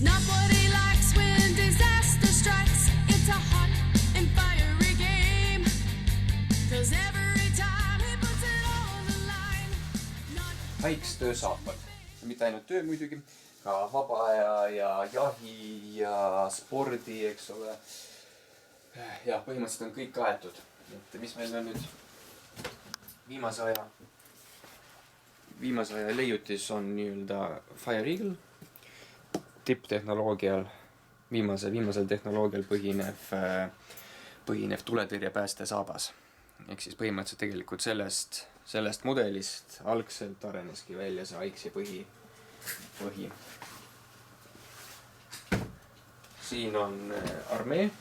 not what he likes when disaster strikes. It's a hot and fiery game, 'cause every time he puts it on the line. Hikes töösaapad. Mitte ainult töö muidugi, ka vaba aja ja jahi ja spordi, eks ole. Ja põhimõtteliselt on kõik kaetud. Et mis meil on nüüd viimase aja leiutis on nii-öelda Fire Eagle. Tipptehnoloogial, viimasel tehnoloogial põhinev tuletõrje päästesaabas. Ehk siis põhimõtteliselt tegelikult sellest mudelist algselt areneski välja see Hikesi põhi. Siin on armee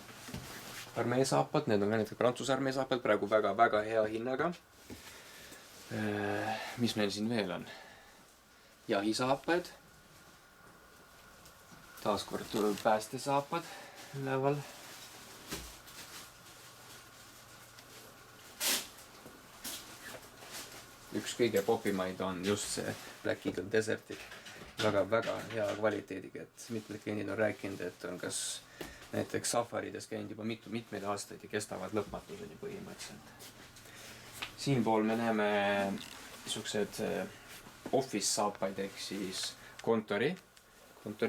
saapad, need on ka näiteks Prantsuse armee saapad, praegu väga hea hinnaga. Mis meil siin veel on? Jahisaapad. Taaskord päästesaapad üleval. Üks kõige popimaid on just see Black Eagle Desertic. Väga hea kvaliteediga, et mitmed kliendid on rääkinud, et on kas näiteks safarides käinud juba mitmeid aastaid ja kestavad lõpmatuseni põhimõtteliselt. Siinpool me näeme niisugused office saapaid ehk siis kontori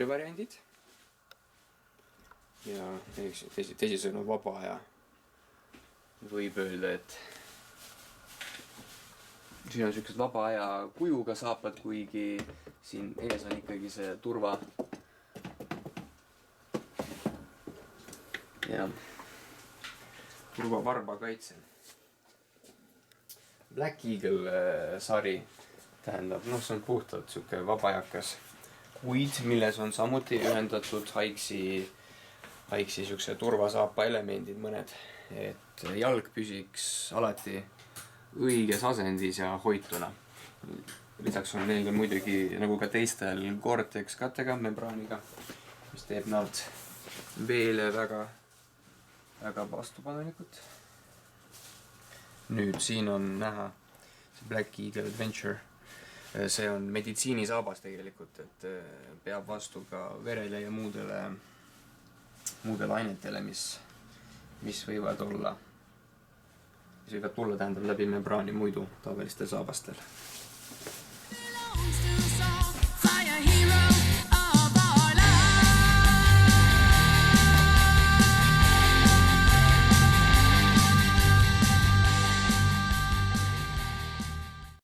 variandid. Ja teisisõnu vaba aja võib öelda, et siin on niisugused vaba aja kujuga saapad, kuigi siin ees on ikkagi see turvavarba kaitse. Black Eagle sari tähendab, see on puhtalt siuke vabajakas kuid, milles on samuti ühendatud Hikesi siukse turvasaapa elemendid mõned, et jalg püsiks alati õiges asendis ja hoituna. Lisaks on neil muidugi nagu ka teistel Gore-Tex kattega, membraaniga, mis teeb nad veele väga vastupanelikult. Nüüd siin on näha see Black Eagle Adventure. See on meditsiinisaabas tegelikult, et peab vastu ka verele ja muudele ainetele, mis võivad tulla tähendab läbi membraani muidu tavalistel saabastel.